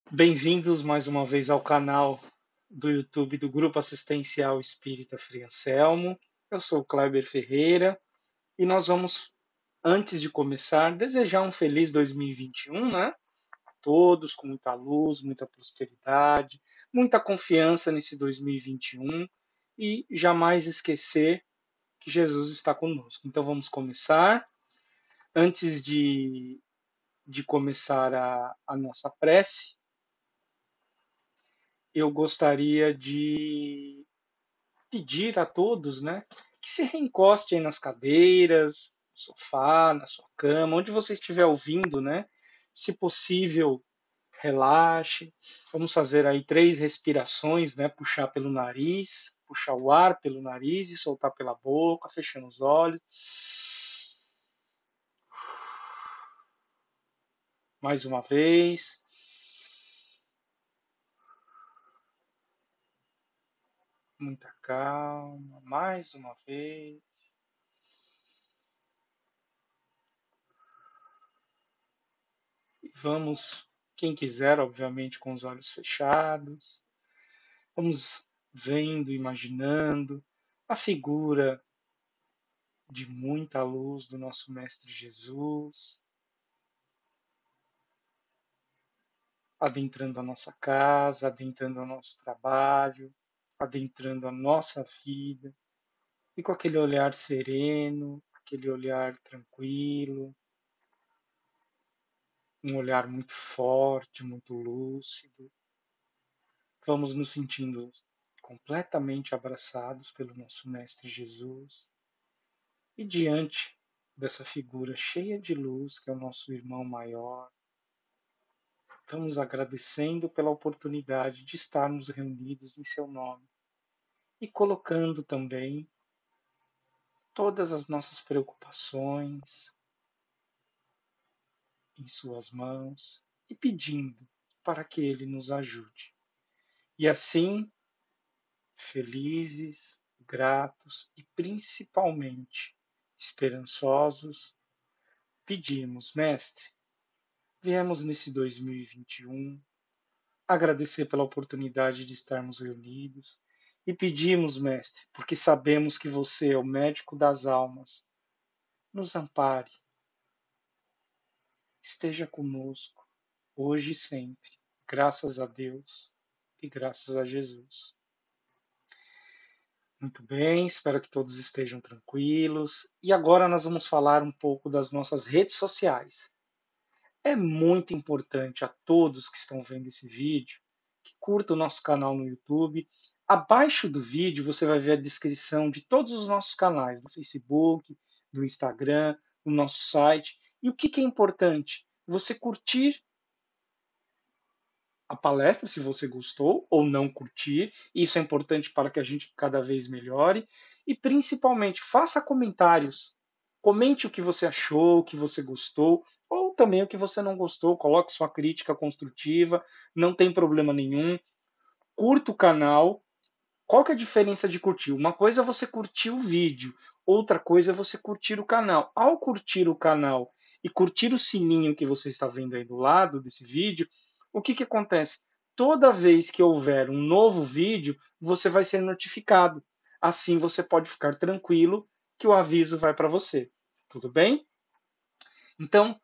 Bem-vindos mais uma vez ao canal do YouTube do Grupo Assistencial Espírita Frei Anselmo. Eu sou o Kleber Ferreira e nós vamos, antes de começar, desejar um feliz 2021, né? A todos, com muita luz, muita prosperidade, muita confiança nesse 2021 e jamais esquecer que Jesus está conosco. Então vamos começar. Antes de começar a nossa prece, eu gostaria de pedir a todos, né, que se reencostem nas cadeiras, no sofá, na sua cama, onde você estiver ouvindo, né? Se possível, relaxe. Vamos fazer aí 3 respirações, né? Puxar pelo nariz, puxar o ar pelo nariz e soltar pela boca, fechando os olhos. Mais uma vez. Muita calma. Mais uma vez. Vamos, quem quiser, obviamente, com os olhos fechados. Vamos vendo, imaginando a figura de muita luz do nosso Mestre Jesus, adentrando a nossa casa, adentrando o nosso trabalho, adentrando a nossa vida, e com aquele olhar sereno, aquele olhar tranquilo, um olhar muito forte, muito lúcido. Vamos nos sentindo completamente abraçados pelo nosso Mestre Jesus e diante dessa figura cheia de luz, que é o nosso irmão maior, vamos agradecendo pela oportunidade de estarmos reunidos em seu nome e colocando também todas as nossas preocupações em suas mãos e pedindo para que ele nos ajude. E assim, felizes, gratos e principalmente esperançosos, pedimos, Mestre, viemos nesse 2021 agradecer pela oportunidade de estarmos reunidos e pedimos, Mestre, porque sabemos que você é o médico das almas, nos ampare, esteja conosco, hoje e sempre, graças a Deus e graças a Jesus. Muito bem, espero que todos estejam tranquilos. E agora nós vamos falar um pouco das nossas redes sociais. É muito importante a todos que estão vendo esse vídeo que curtam o nosso canal no YouTube. Abaixo do vídeo você vai ver a descrição de todos os nossos canais, do Facebook, do Instagram, do nosso site. E o que é importante? Você curtir a palestra, se você gostou, ou não curtir. Isso é importante para que a gente cada vez melhore. E principalmente, faça comentários. Comente o que você achou, o que você gostou, ou também o que você não gostou. Coloque sua crítica construtiva, não tem problema nenhum. Curta o canal. Qual que é a diferença de curtir? Uma coisa é você curtir o vídeo, outra coisa é você curtir o canal. Ao curtir o canal e curtir o sininho que você está vendo aí do lado desse vídeo, o que acontece? Toda vez que houver um novo vídeo, você vai ser notificado. Assim você pode ficar tranquilo que o aviso vai para você. Tudo bem? Então,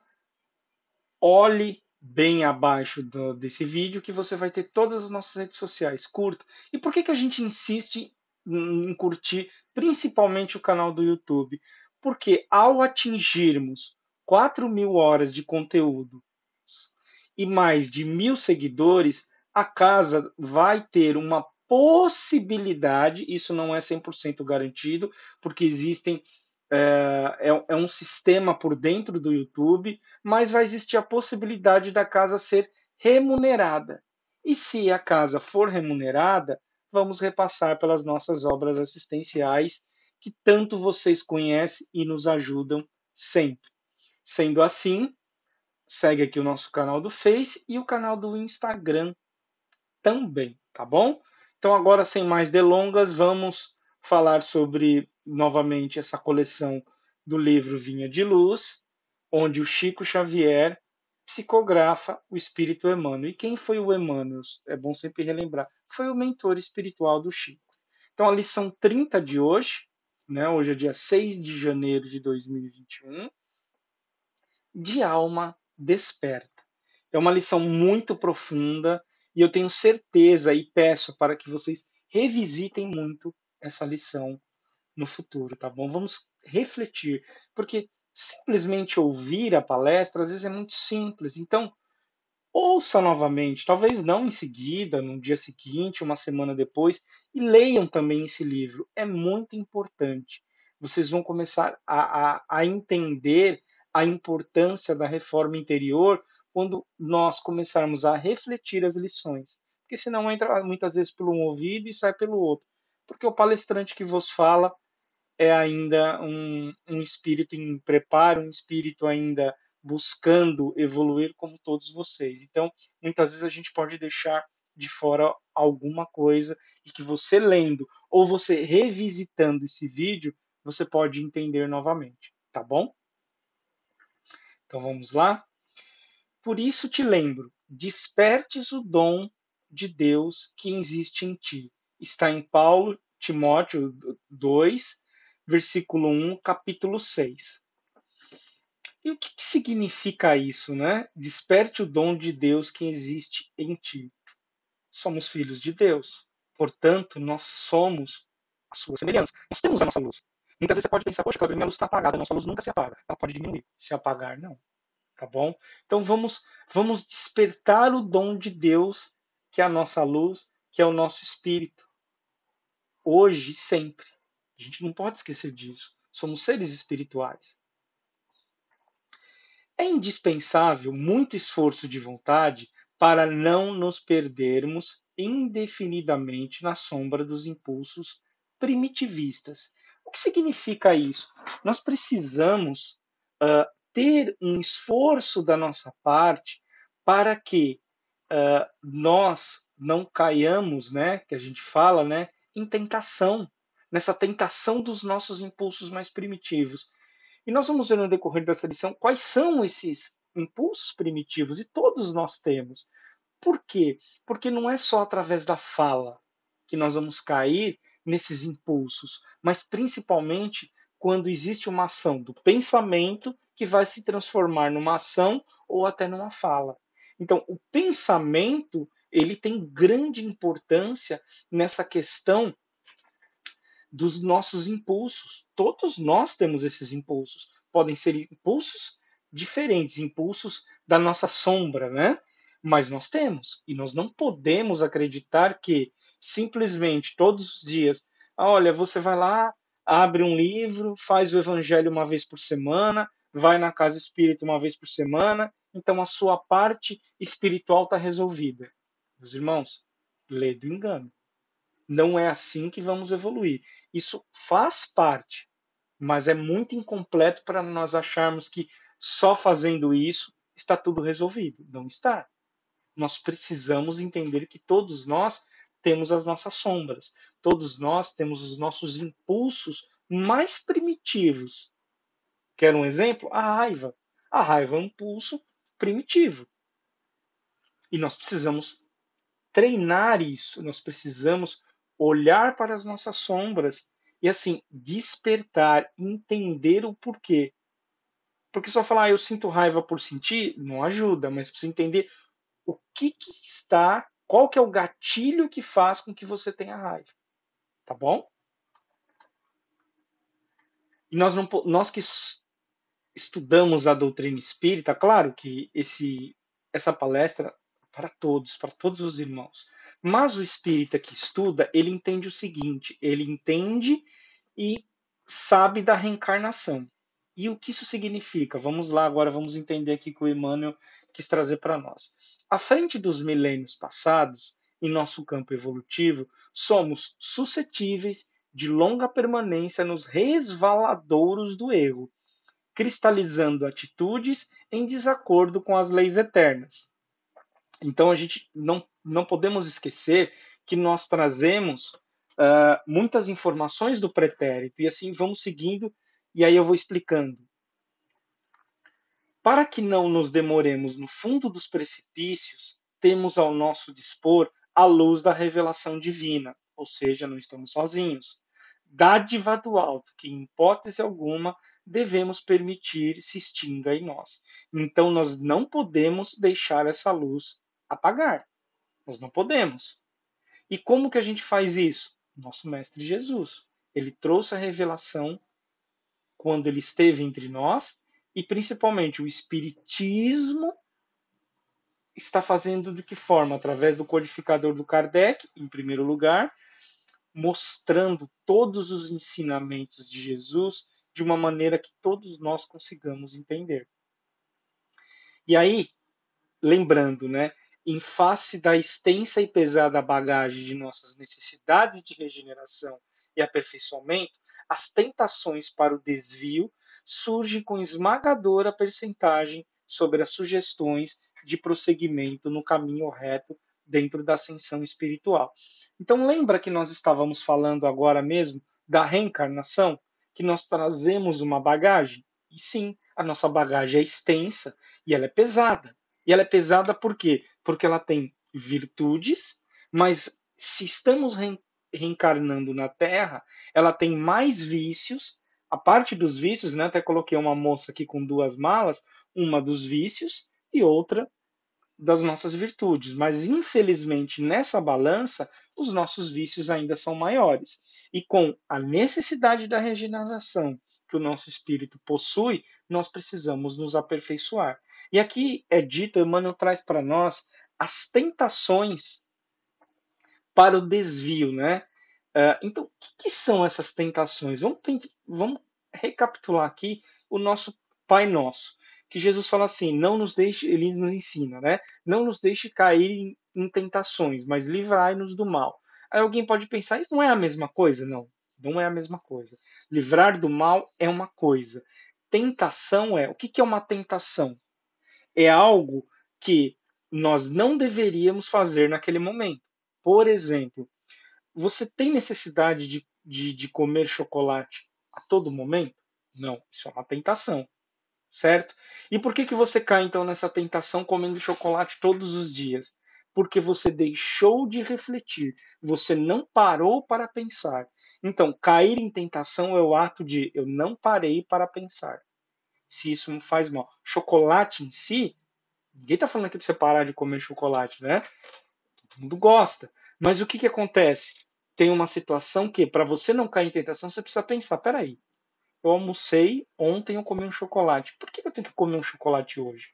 olhe bem abaixo desse vídeo que você vai ter todas as nossas redes sociais. Curta. E por que a gente insiste em curtir principalmente o canal do YouTube? Porque ao atingirmos 4.000 horas de conteúdo e mais de 1.000 seguidores, a casa vai ter uma possibilidade, isso não é 100% garantido, porque existem é um sistema por dentro do YouTube, mas vai existir a possibilidade da casa ser remunerada. E se a casa for remunerada, vamos repassar pelas nossas obras assistenciais, que tanto vocês conhecem e nos ajudam sempre. Sendo assim, segue aqui o nosso canal do Face e o canal do Instagram também, tá bom? Então, agora, sem mais delongas, vamos falar sobre, novamente, essa coleção do livro Vinha de Luz, onde o Chico Xavier psicografa o espírito Emmanuel. E quem foi o Emmanuel? É bom sempre relembrar. Foi o mentor espiritual do Chico. Então, a lição 30 de hoje, né, hoje é dia 6 de janeiro de 2021, de alma desperta. É uma lição muito profunda e eu tenho certeza e peço para que vocês revisitem muito essa lição no futuro, tá bom? Vamos refletir, porque simplesmente ouvir a palestra às vezes é muito simples. Então, ouça novamente, talvez não em seguida, no dia seguinte, uma semana depois, e leiam também esse livro. É muito importante. Vocês vão começar a entender a importância da reforma interior quando nós começarmos a refletir as lições. Porque senão entra muitas vezes por um ouvido e sai pelo outro. Porque o palestrante que vos fala é ainda um espírito em preparo, um espírito ainda buscando evoluir como todos vocês. Então, muitas vezes a gente pode deixar de fora alguma coisa e que você lendo ou você revisitando esse vídeo, você pode entender novamente, tá bom? Então vamos lá? Por isso te lembro, despertes o dom de Deus que existe em ti. Está em Paulo, Timóteo 2, versículo 1, capítulo 6. E o que significa isso, né? Desperte o dom de Deus que existe em ti. Somos filhos de Deus. Portanto, nós somos a sua semelhança. Nós temos a nossa luz. Muitas vezes você pode pensar, poxa, Cláudio, minha luz está apagada. A nossa luz nunca se apaga. Ela pode diminuir. Se apagar, não. Tá bom? Então vamos despertar o dom de Deus, que é a nossa luz, que é o nosso espírito. Hoje e sempre. A gente não pode esquecer disso. Somos seres espirituais. É indispensável muito esforço de vontade para não nos perdermos indefinidamente na sombra dos impulsos primitivistas. O que significa isso? Nós precisamos ter um esforço da nossa parte para que nós não caiamos, né, que a gente fala, né, em tentação, nessa tentação dos nossos impulsos mais primitivos. E nós vamos ver no decorrer dessa lição quais são esses impulsos primitivos, e todos nós temos. Por quê? Porque não é só através da fala que nós vamos cair nesses impulsos, mas principalmente quando existe uma ação do pensamento que vai se transformar numa ação ou até numa fala. Então, o pensamento, ele tem grande importância nessa questão dos nossos impulsos. Todos nós temos esses impulsos. Podem ser impulsos diferentes, impulsos da nossa sombra, né? Mas nós temos. E nós não podemos acreditar que simplesmente todos os dias, olha, você vai lá, abre um livro, faz o evangelho uma vez por semana, vai na casa espírita uma vez por semana, então a sua parte espiritual está resolvida. Meus irmãos, lê do engano. Não é assim que vamos evoluir. Isso faz parte, mas é muito incompleto para nós acharmos que só fazendo isso está tudo resolvido. Não está. Nós precisamos entender que todos nós temos as nossas sombras, todos nós temos os nossos impulsos mais primitivos. Quer um exemplo? A raiva. A raiva é um impulso primitivo. E nós precisamos treinar isso, nós precisamos olhar para as nossas sombras e assim despertar, entender o porquê. Porque só falar, eu sinto raiva por sentir, não ajuda, mas precisa entender o que está, qual que é o gatilho que faz com que você tenha raiva, tá bom? E nós que estudamos a doutrina espírita, claro que essa palestra é para todos os irmãos. Mas o espírita que estuda, ele entende o seguinte: ele entende e sabe da reencarnação. E o que isso significa? Vamos lá, agora vamos entender aqui que o Emmanuel quis trazer para nós. À frente dos milênios passados, em nosso campo evolutivo, somos suscetíveis de longa permanência nos resvaladouros do erro, cristalizando atitudes em desacordo com as leis eternas. Então a gente não podemos esquecer que nós trazemos muitas informações do pretérito e assim vamos seguindo e aí eu vou explicando. Para que não nos demoremos no fundo dos precipícios, temos ao nosso dispor a luz da revelação divina, ou seja, não estamos sozinhos. Dádiva do alto, que em hipótese alguma devemos permitir se extinga em nós. Então nós não podemos deixar essa luz apagar. Nós não podemos. E como que a gente faz isso? Nosso mestre Jesus. Ele trouxe a revelação quando ele esteve entre nós e principalmente o espiritismo está fazendo de que forma? Através do codificador do Kardec, em primeiro lugar, mostrando todos os ensinamentos de Jesus de uma maneira que todos nós consigamos entender. E aí, lembrando, né, em face da extensa e pesada bagagem de nossas necessidades de regeneração e aperfeiçoamento, as tentações para o desvio surgem com esmagadora percentagem sobre as sugestões de prosseguimento no caminho reto dentro da ascensão espiritual. Então, lembra que nós estávamos falando agora mesmo da reencarnação, que nós trazemos uma bagagem? E sim, a nossa bagagem é extensa e ela é pesada. E ela é pesada por quê? Porque ela tem virtudes, mas se estamos reencarnando na Terra, ela tem mais vícios. A parte dos vícios, né? Até coloquei uma moça aqui com duas malas, uma dos vícios e outra das nossas virtudes. Mas infelizmente nessa balança, os nossos vícios ainda são maiores. E com a necessidade da regeneração que o nosso espírito possui, nós precisamos nos aperfeiçoar. E aqui é dito, Emmanuel traz para nós as tentações para o desvio, né? Então, o que são essas tentações? Vamos recapitular aqui o nosso Pai Nosso, que Jesus fala assim: não nos deixe, ele nos ensina, né? Não nos deixe cair em tentações, mas livrai-nos do mal. Aí alguém pode pensar, isso não é a mesma coisa? Não, não é a mesma coisa. Livrar do mal é uma coisa. Tentação é, o que é uma tentação? É algo que nós não deveríamos fazer naquele momento. Por exemplo, você tem necessidade de comer chocolate a todo momento? Não, isso é uma tentação, certo? E por que você cai então nessa tentação comendo chocolate todos os dias? Porque você deixou de refletir, você não parou para pensar. Então, cair em tentação é o ato de eu não parei para pensar. Se isso me faz mal. Chocolate em si, ninguém está falando aqui para você parar de comer chocolate, né? Todo mundo gosta. Mas o que, que acontece? Tem uma situação que, para você não cair em tentação, você precisa pensar: peraí, eu almocei, ontem eu comi um chocolate. Por que eu tenho que comer um chocolate hoje?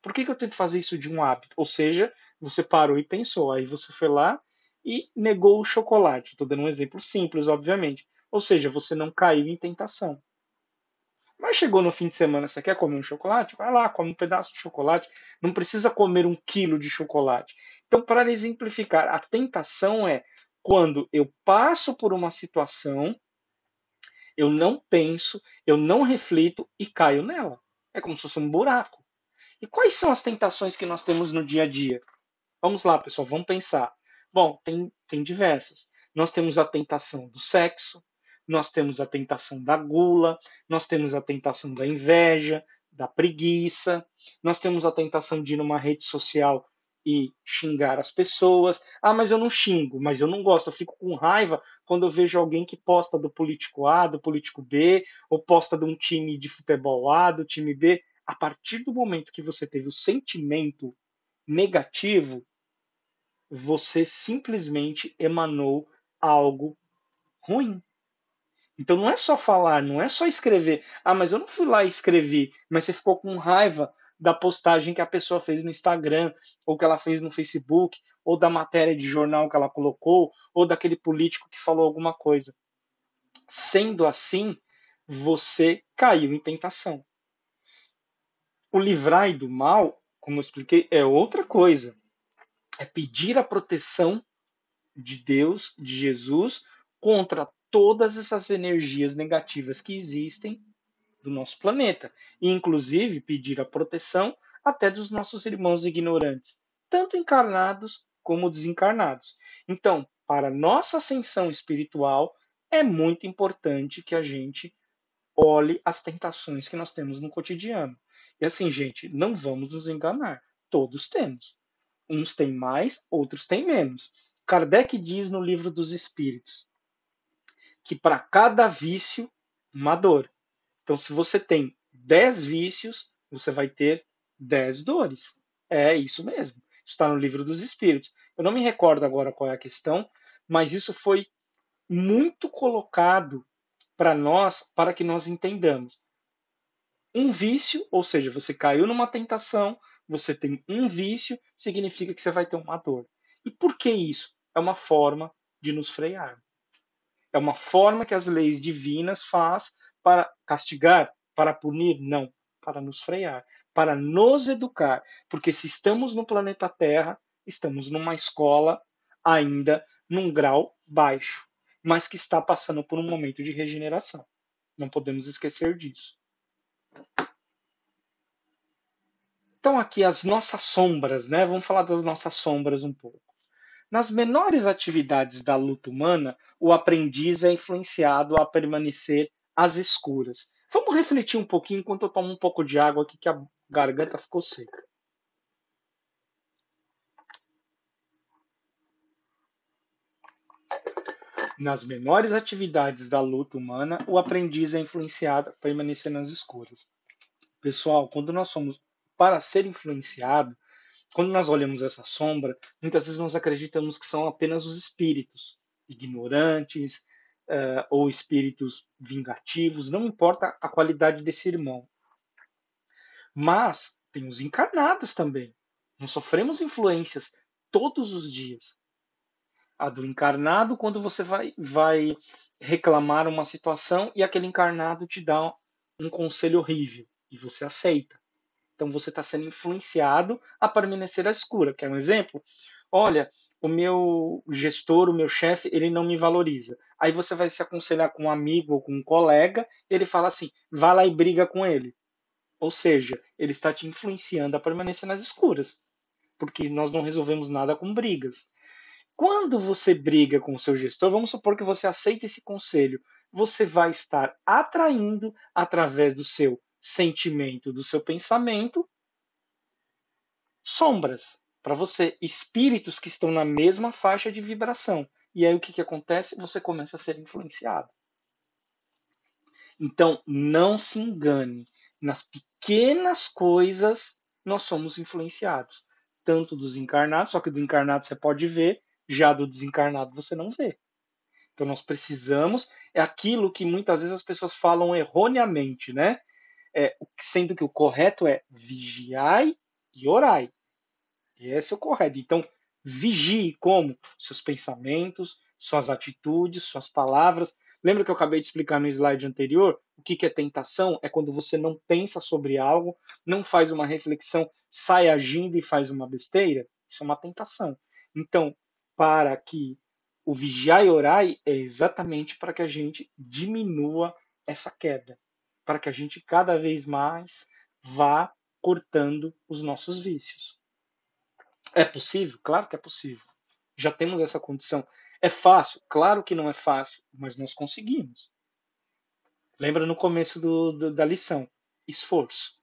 Por que eu tenho que fazer isso de um hábito? Ou seja, você parou e pensou, aí você foi lá e negou o chocolate. Estou dando um exemplo simples, obviamente. Ou seja, você não caiu em tentação. Mas chegou no fim de semana, você quer comer um chocolate? Vai lá, come um pedaço de chocolate. Não precisa comer 1 quilo de chocolate. Então, para exemplificar, a tentação é quando eu passo por uma situação, eu não penso, eu não reflito e caio nela. É como se fosse um buraco. E quais são as tentações que nós temos no dia a dia? Vamos lá, pessoal, vamos pensar. Bom, tem diversas. Nós temos a tentação do sexo, nós temos a tentação da gula, nós temos a tentação da inveja, da preguiça, nós temos a tentação de ir numa rede social e xingar as pessoas. Ah, mas eu não xingo, mas eu não gosto, eu fico com raiva quando eu vejo alguém que posta do político A, do político B, ou posta de um time de futebol A, do time B. A partir do momento que você teve o sentimento negativo, você simplesmente emanou algo ruim. Então não é só falar, não é só escrever. Ah, mas eu não fui lá e escrevi, mas você ficou com raiva da postagem que a pessoa fez no Instagram, ou que ela fez no Facebook, ou da matéria de jornal que ela colocou, ou daquele político que falou alguma coisa. Sendo assim, você caiu em tentação. O livrai do mal, como eu expliquei, é outra coisa. É pedir a proteção de Deus, de Jesus, contra todas essas energias negativas que existem do nosso planeta. E, inclusive, pedir a proteção até dos nossos irmãos ignorantes, tanto encarnados como desencarnados. Então, para nossa ascensão espiritual, é muito importante que a gente olhe as tentações que nós temos no cotidiano. E assim, gente, não vamos nos enganar. Todos temos. Uns têm mais, outros têm menos. Kardec diz no Livro dos Espíritos que para cada vício, uma dor. Então, se você tem 10 vícios, você vai ter 10 dores. É isso mesmo. Está no Livro dos Espíritos. Eu não me recordo agora qual é a questão, mas isso foi muito colocado para nós, para que nós entendamos. Um vício, ou seja, você caiu numa tentação, você tem um vício, significa que você vai ter uma dor. E por que isso? É uma forma de nos frear. É uma forma que as leis divinas faz para castigar, para punir? Não, para nos frear, para nos educar. Porque se estamos no planeta Terra, estamos numa escola ainda num grau baixo, mas que está passando por um momento de regeneração. Não podemos esquecer disso. Então, aqui as nossas sombras, né? Vamos falar das nossas sombras um pouco. Nas menores atividades da luta humana, o aprendiz é influenciado a permanecer às escuras. Vamos refletir um pouquinho enquanto eu tomo um pouco de água aqui, que a garganta ficou seca. Nas menores atividades da luta humana, o aprendiz é influenciado a permanecer nas escuras. Pessoal, quando nós somos para ser influenciado, quando nós olhamos essa sombra, muitas vezes nós acreditamos que são apenas os espíritos ignorantes, ou espíritos vingativos, não importa a qualidade desse irmão. Mas tem os encarnados também. Nós sofremos influências todos os dias. A do encarnado, quando você vai reclamar uma situação e aquele encarnado te dá um conselho horrível e você aceita. Então você está sendo influenciado a permanecer à escura. Quer um exemplo? Olha, o meu gestor, o meu chefe, ele não me valoriza. Aí você vai se aconselhar com um amigo ou com um colega, e ele fala assim: vá lá e briga com ele. Ou seja, ele está te influenciando a permanecer nas escuras, porque nós não resolvemos nada com brigas. Quando você briga com o seu gestor, vamos supor que você aceita esse conselho, você vai estar atraindo, através do seu sentimento, do seu pensamento, sombras para você, espíritos que estão na mesma faixa de vibração. E aí o que acontece? Você começa a ser influenciado. Então, não se engane. Nas pequenas coisas, nós somos influenciados. Tanto dos encarnados, só que do encarnado você pode ver, já do desencarnado você não vê. Então, nós precisamos, é aquilo que muitas vezes as pessoas falam erroneamente, né? Sendo que o correto é vigiai e orai. Esse é o correto. Então, vigie como? Seus pensamentos, suas atitudes, suas palavras. Lembra que eu acabei de explicar no slide anterior? O que é tentação? É quando você não pensa sobre algo, não faz uma reflexão, sai agindo e faz uma besteira. Isso é uma tentação. Então, para que o vigiar e orar é exatamente para que a gente diminua essa queda, para que a gente cada vez mais vá cortando os nossos vícios. É possível? Claro que é possível. Já temos essa condição. É fácil? Claro que não é fácil, mas nós conseguimos. Lembra no começo da lição? Esforço.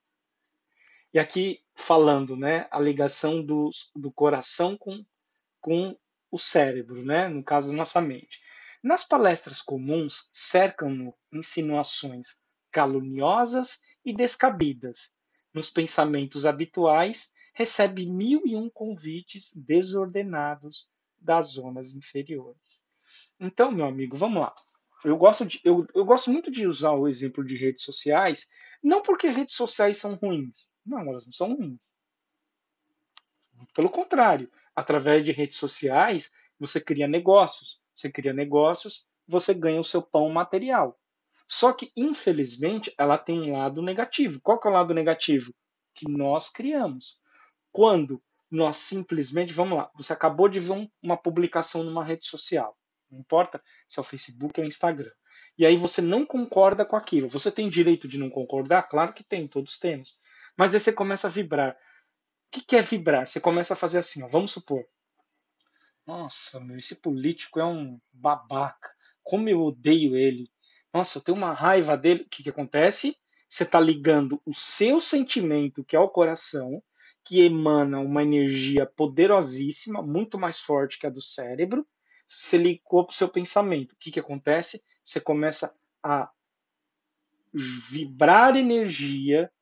E aqui falando, né, a ligação do coração com o cérebro, né, no caso, nossa mente. Nas palestras comuns, cercam-no insinuações caluniosas e descabidas. Nos pensamentos habituais, recebe mil e um convites desordenados das zonas inferiores. Então, meu amigo, vamos lá. Eu gosto muito de usar o exemplo de redes sociais, não porque redes sociais são ruins. Não, elas não são ruins. Pelo contrário, através de redes sociais, você cria negócios. Você cria negócios, você ganha o seu pão material. Só que, infelizmente, ela tem um lado negativo. Qual que é o lado negativo? Que nós criamos. Quando nós simplesmente, vamos lá, você acabou de ver uma publicação numa rede social, não importa se é o Facebook ou o Instagram, e aí você não concorda com aquilo. Você tem direito de não concordar? Claro que tem, todos temos. Mas aí você começa a vibrar. O que é vibrar? Você começa a fazer assim, ó, vamos supor. Nossa, meu, esse político é um babaca. Como eu odeio ele. Nossa, eu tenho uma raiva dele. O que acontece? Você está ligando o seu sentimento, que é o coração, que emana uma energia poderosíssima, muito mais forte que a do cérebro. Você ligou para o seu pensamento. O que, que acontece? Você começa a vibrar energia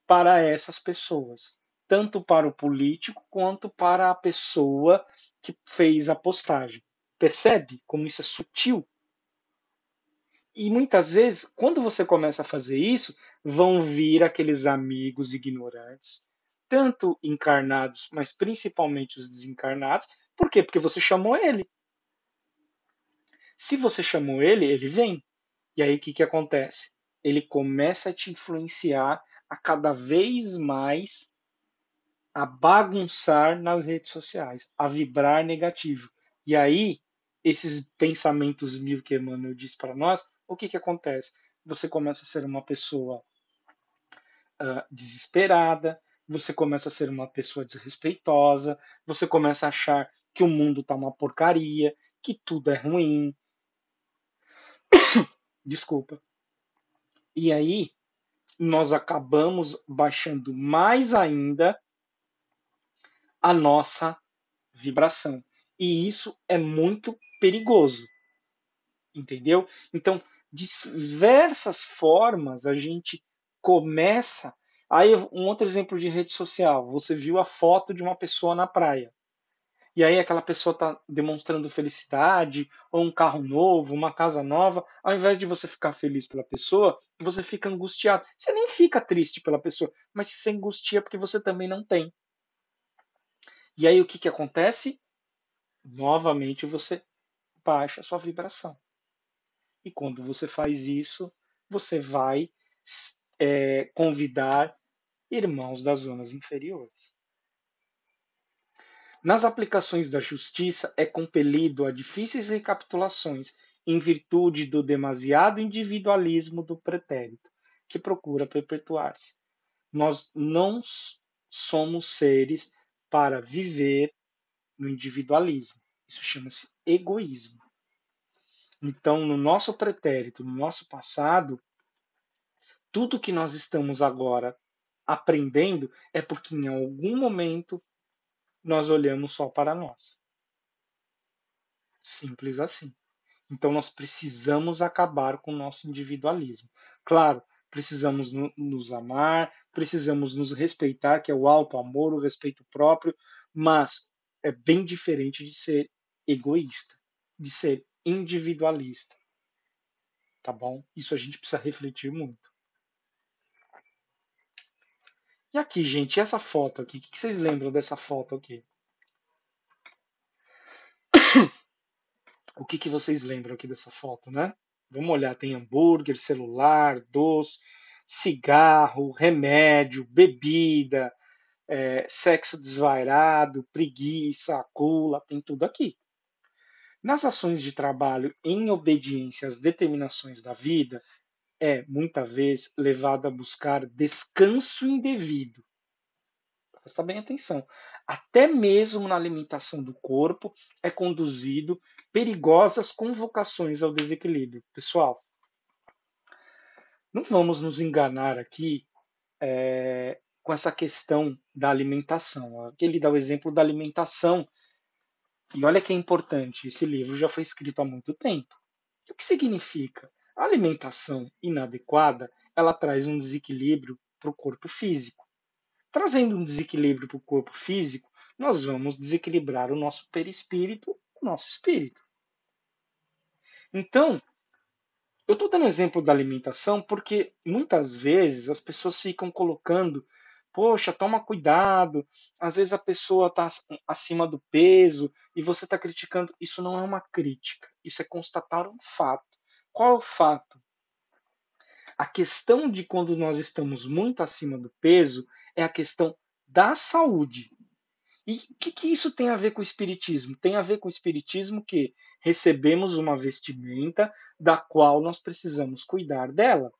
para essas pessoas, tanto para o político quanto para a pessoa que fez a postagem. Percebe como isso é sutil? E muitas vezes, quando você começa a fazer isso, vão vir aqueles amigos ignorantes, tanto encarnados, mas principalmente os desencarnados. Por quê? Porque você chamou ele. Se você chamou ele, ele vem. E aí o que, que acontece? Ele começa a te influenciar a cada vez mais a bagunçar nas redes sociais, a vibrar negativo. E aí, esses pensamentos mil que Emmanuel diz para nós, o que, que acontece? Você começa a ser uma pessoa desesperada, você começa a ser uma pessoa desrespeitosa, você começa a achar que o mundo está uma porcaria, que tudo é ruim. Desculpa. E aí, nós acabamos baixando mais ainda a nossa vibração. E isso é muito perigoso, entendeu? Então, de diversas formas, a gente começa. Aí, um outro exemplo de rede social: você viu a foto de uma pessoa na praia. E aí, aquela pessoa está demonstrando felicidade, ou um carro novo, uma casa nova. Ao invés de você ficar feliz pela pessoa, você fica angustiado. Você nem fica triste pela pessoa, mas se angustia porque você também não tem. E aí, o que, que acontece? Novamente, você baixa a sua vibração. E quando você faz isso, você vai convidar irmãos das zonas inferiores. Nas aplicações da justiça, é compelido a difíceis recapitulações em virtude do demasiado individualismo do pretérito, que procura perpetuar-se. Nós não somos seres para viver no individualismo. Isso chama-se egoísmo. Então, no nosso pretérito, no nosso passado, tudo que nós estamos agora aprendendo é porque em algum momento nós olhamos só para nós. Simples assim. Então nós precisamos acabar com o nosso individualismo. Claro, precisamos nos amar, precisamos nos respeitar, que é o auto-amor, o respeito próprio, mas é bem diferente de ser egoísta, de ser individualista, tá bom? Isso a gente precisa refletir muito. E aqui, gente, essa foto aqui, o que vocês lembram dessa foto aqui? O que vocês lembram aqui dessa foto, né? Vamos olhar, tem hambúrguer, celular, doce, cigarro, remédio, bebida, sexo desvairado, preguiça, gula, tem tudo aqui. Nas ações de trabalho em obediência às determinações da vida, é, muita vez, levado a buscar descanso indevido. Presta bem atenção. Até mesmo na alimentação do corpo é conduzido perigosas convocações ao desequilíbrio. Pessoal, não vamos nos enganar aqui com essa questão da alimentação. Aqui ele dá o exemplo da alimentação. E olha que é importante, esse livro já foi escrito há muito tempo. O que significa? A alimentação inadequada, ela traz um desequilíbrio para o corpo físico. Trazendo um desequilíbrio para o corpo físico, nós vamos desequilibrar o nosso perispírito, o nosso espírito. Então, eu estou dando exemplo da alimentação porque muitas vezes as pessoas ficam colocando, poxa, toma cuidado, às vezes a pessoa está acima do peso e você está criticando. Isso não é uma crítica, isso é constatar um fato. Qual é o fato? A questão de quando nós estamos muito acima do peso é a questão da saúde. E o que isso tem a ver com o espiritismo? Tem a ver com o espiritismo que recebemos uma vestimenta da qual nós precisamos cuidar dela.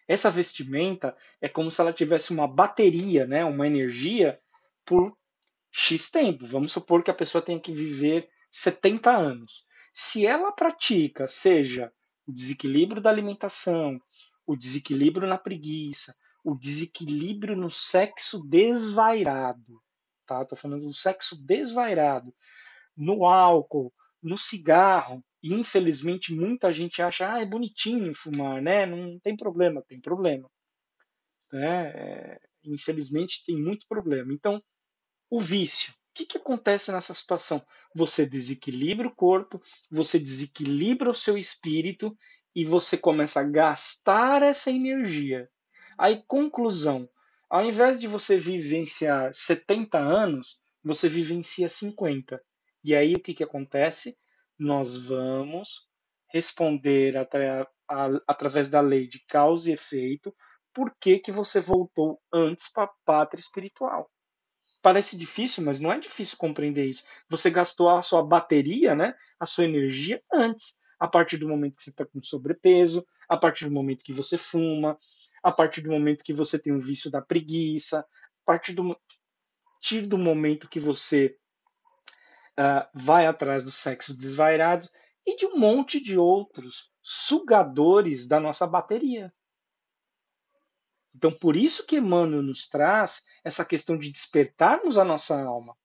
Essa vestimenta é como se ela tivesse uma bateria, né, uma energia por X tempo. Vamos supor que a pessoa tenha que viver 70 anos. Se ela pratica, seja o desequilíbrio da alimentação, o desequilíbrio na preguiça, o desequilíbrio no sexo desvairado, tá? Tô falando do sexo desvairado, no álcool, no cigarro. E infelizmente muita gente acha, é bonitinho fumar, né? Não tem problema, tem problema, né? Infelizmente tem muito problema. Então, o vício. O que acontece nessa situação? Você desequilibra o corpo, você desequilibra o seu espírito e você começa a gastar essa energia. Aí, conclusão: ao invés de você vivenciar 70 anos, você vivencia 50. E aí, o que acontece? Nós vamos responder através da lei de causa e efeito por que você voltou antes para a pátria espiritual. Parece difícil, mas não é difícil compreender isso. Você gastou a sua bateria, né, a sua energia antes, a partir do momento que você está com sobrepeso, a partir do momento que você fuma, a partir do momento que você tem o vício da preguiça, partir do momento que você vai atrás do sexo desvairado e de um monte de outros sugadores da nossa bateria. Então, por isso que Emmanuel nos traz essa questão de despertarmos a nossa alma.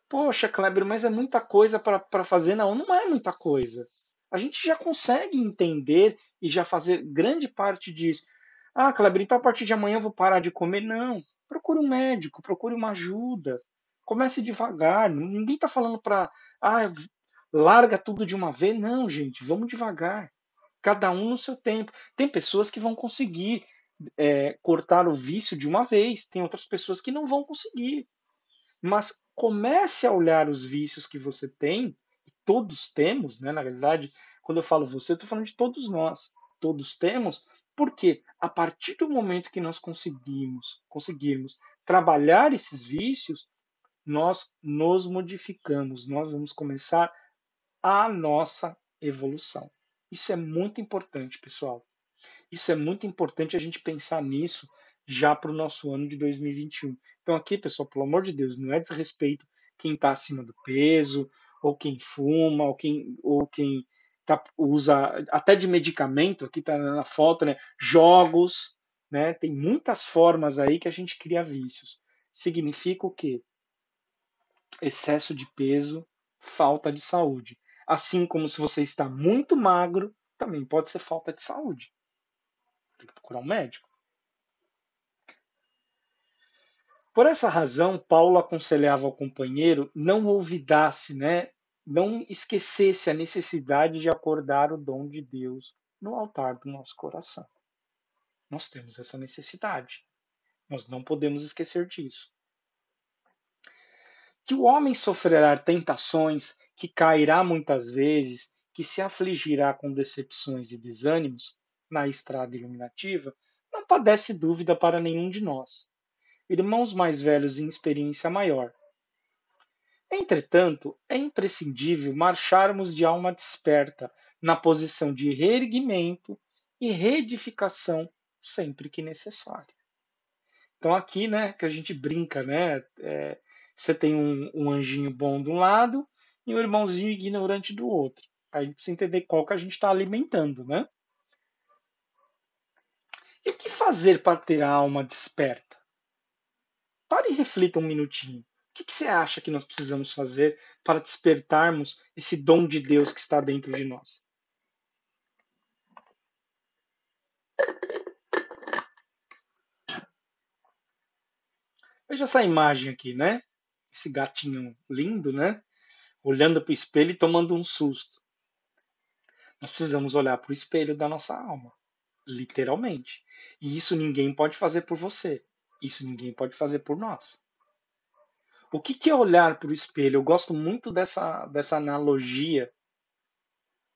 Poxa, Kleber, mas é muita coisa para fazer. Não, não é muita coisa. A gente já consegue entender e já fazer grande parte disso. Ah, Kleber, então a partir de amanhã eu vou parar de comer? Não. Procure um médico, procure uma ajuda. Comece devagar. Ninguém está falando para, larga tudo de uma vez. Não, gente, vamos devagar. Cada um no seu tempo. Tem pessoas que vão conseguir cortar o vício de uma vez, tem outras pessoas que não vão conseguir. Mas comece a olhar os vícios que você tem, e todos temos, né? Na realidade, quando eu falo você, eu estou falando de todos nós. Todos temos, porque a partir do momento que nós conseguirmos trabalhar esses vícios, nós nos modificamos, nós vamos começar a nossa evolução. Isso é muito importante, pessoal. Isso é muito importante a gente pensar nisso já para o nosso ano de 2021. Então, aqui, pessoal, pelo amor de Deus, não é desrespeito quem está acima do peso, ou quem fuma, ou quem usa até de medicamento, aqui está na foto, né? Jogos, né? Tem muitas formas aí que a gente cria vícios. Significa o quê? Excesso de peso, falta de saúde. Assim como se você está muito magro, também pode ser falta de saúde. Tem que procurar um médico. Por essa razão, Paulo aconselhava ao companheiro não olvidasse, né, não esquecesse a necessidade de acordar o dom de Deus no altar do nosso coração. Nós temos essa necessidade. Nós não podemos esquecer disso. Que o homem sofrerá tentações, que cairá muitas vezes, que se afligirá com decepções e desânimos na estrada iluminativa, não padece dúvida para nenhum de nós. Irmãos mais velhos em experiência maior. Entretanto, é imprescindível marcharmos de alma desperta, na posição de reerguimento e reedificação sempre que necessário. Então aqui, né, que a gente brinca, né, você tem um anjinho bom de um lado e um irmãozinho ignorante do outro. Aí precisa entender qual que a gente está alimentando, né? E o que fazer para ter a alma desperta? Pare e reflita um minutinho. O que você acha que nós precisamos fazer para despertarmos esse dom de Deus que está dentro de nós? Veja essa imagem aqui, né? Esse gatinho lindo, né? Olhando para o espelho e tomando um susto. Nós precisamos olhar para o espelho da nossa alma, literalmente. E isso ninguém pode fazer por você. Isso ninguém pode fazer por nós. O que é olhar para o espelho? Eu gosto muito dessa analogia.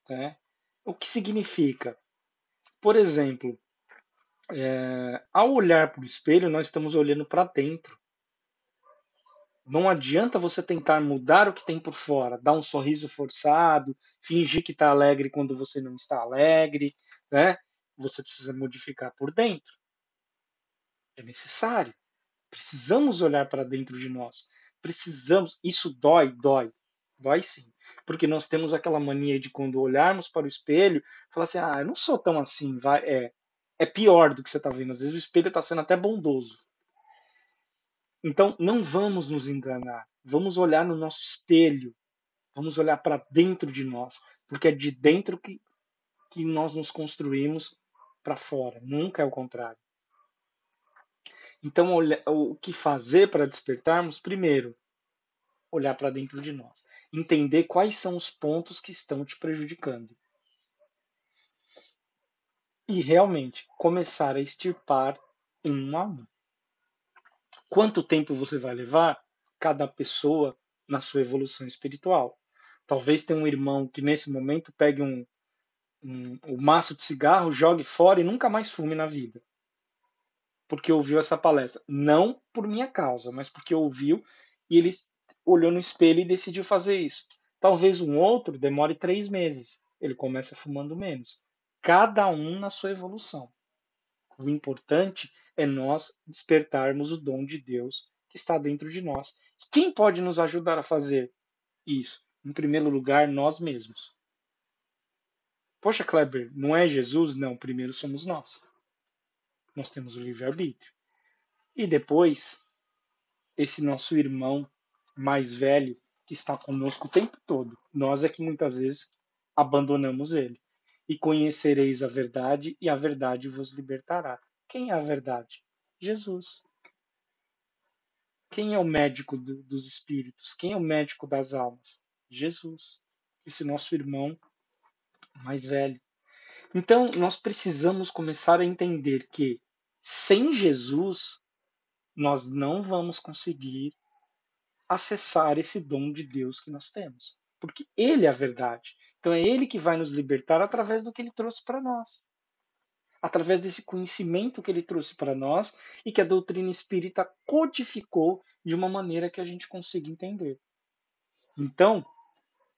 Né? O que significa? Por exemplo, ao olhar para o espelho, nós estamos olhando para dentro. Não adianta você tentar mudar o que tem por fora, dar um sorriso forçado, fingir que está alegre quando você não está alegre, né? Você precisa modificar por dentro. É necessário. Precisamos olhar para dentro de nós. Precisamos. Isso dói, dói. Dói sim. Porque nós temos aquela mania de quando olharmos para o espelho, falar assim: eu não sou tão assim, vai. é pior do que você está vendo. Às vezes o espelho está sendo até bondoso. Então, não vamos nos enganar. Vamos olhar no nosso espelho. Vamos olhar para dentro de nós. Porque é de dentro que nós nos construímos para fora. Nunca é o contrário. Então, o que fazer para despertarmos? Primeiro, olhar para dentro de nós. Entender quais são os pontos que estão te prejudicando. E realmente começar a extirpar um a um. Quanto tempo você vai levar? Cada pessoa na sua evolução espiritual. Talvez tenha um irmão que nesse momento pegue um maço de cigarro, jogue fora e nunca mais fume na vida. Porque ouviu essa palestra. Não por minha causa, mas porque ouviu e ele olhou no espelho e decidiu fazer isso. Talvez um outro demore 3 meses. Ele começa fumando menos. Cada um na sua evolução. O importante é nós despertarmos o dom de Deus que está dentro de nós. Quem pode nos ajudar a fazer isso? Em primeiro lugar, nós mesmos. Poxa, Kleber, não é Jesus? Não, primeiro somos nós. Nós temos o livre-arbítrio. E depois, esse nosso irmão mais velho que está conosco o tempo todo. Nós é que muitas vezes abandonamos ele. E conhecereis a verdade, e a verdade vos libertará. Quem é a verdade? Jesus. Quem é o médico dos espíritos? Quem é o médico das almas? Jesus. Esse nosso irmão mais velho. Então, nós precisamos começar a entender que sem Jesus, nós não vamos conseguir acessar esse dom de Deus que nós temos. Porque Ele é a verdade. Então, é Ele que vai nos libertar através do que Ele trouxe para nós. Através desse conhecimento que Ele trouxe para nós e que a doutrina espírita codificou de uma maneira que a gente consiga entender. Então,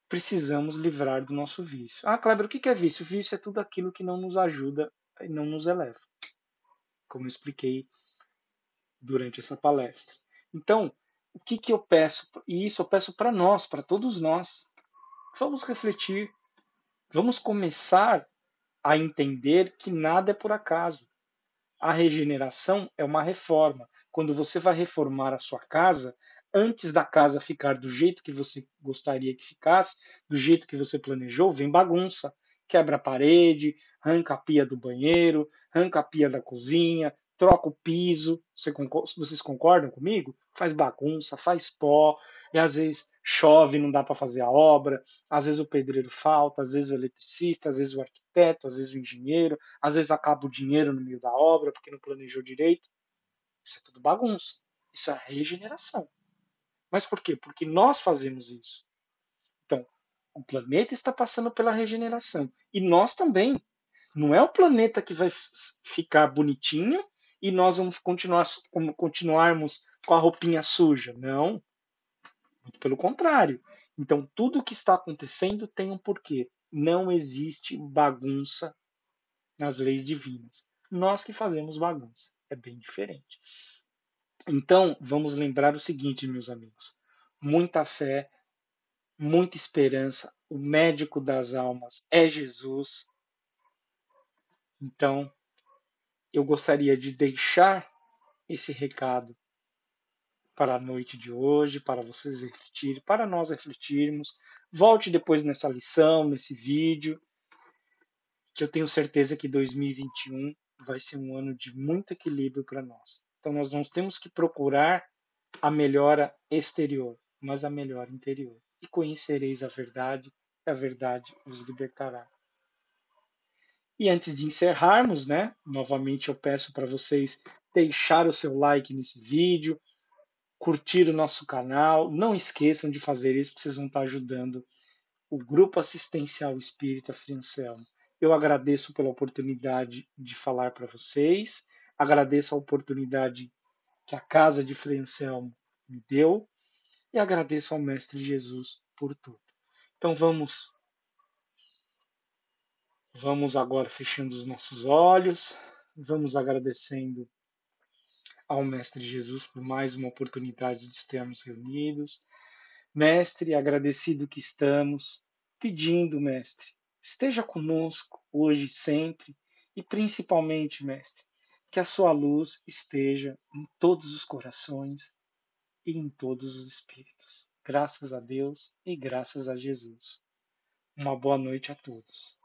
precisamos livrar do nosso vício. Ah, Kleber, o que é vício? Vício é tudo aquilo que não nos ajuda e não nos eleva, como eu expliquei durante essa palestra. Então, o que eu peço? E isso eu peço para nós, para todos nós. Vamos refletir, vamos começar a entender que nada é por acaso. A regeneração é uma reforma. Quando você vai reformar a sua casa, antes da casa ficar do jeito que você gostaria que ficasse, do jeito que você planejou, vem bagunça. Quebra a parede, arranca a pia do banheiro, arranca a pia da cozinha, troca o piso. Vocês concordam comigo? Faz bagunça, faz pó, e às vezes chove, não dá para fazer a obra, às vezes o pedreiro falta, às vezes o eletricista, às vezes o arquiteto, às vezes o engenheiro, às vezes acaba o dinheiro no meio da obra porque não planejou direito. Isso é tudo bagunça. Isso é regeneração. Mas por quê? Porque nós fazemos isso. Então, o planeta está passando pela regeneração. E nós também. Não é o planeta que vai ficar bonitinho e nós vamos continuarmos com a roupinha suja. Não. Muito pelo contrário. Então, tudo o que está acontecendo tem um porquê. Não existe bagunça nas leis divinas. Nós que fazemos bagunça. É bem diferente. Então, vamos lembrar o seguinte, meus amigos: muita fé, muita esperança. O médico das almas é Jesus. Então, eu gostaria de deixar esse recado para a noite de hoje, para vocês refletirem, para nós refletirmos. Volte depois nessa lição, nesse vídeo, que eu tenho certeza que 2021 vai ser um ano de muito equilíbrio para nós. Então, nós não temos que procurar a melhora exterior, mas a melhora interior. E conhecereis a verdade os libertará. E antes de encerrarmos, né, novamente eu peço para vocês deixar o seu like nesse vídeo, curtir o nosso canal. Não esqueçam de fazer isso, porque vocês vão estar ajudando o Grupo Assistencial Espírita Frei Anselmo. Eu agradeço pela oportunidade de falar para vocês, agradeço a oportunidade que a Casa de Frei Anselmo me deu e agradeço ao Mestre Jesus por tudo. Então vamos agora fechando os nossos olhos, vamos agradecendo ao Mestre Jesus por mais uma oportunidade de estarmos reunidos. Mestre, agradecido que estamos, pedindo, Mestre, esteja conosco hoje e sempre e principalmente, Mestre, que a sua luz esteja em todos os corações e em todos os espíritos. Graças a Deus e graças a Jesus. Uma boa noite a todos.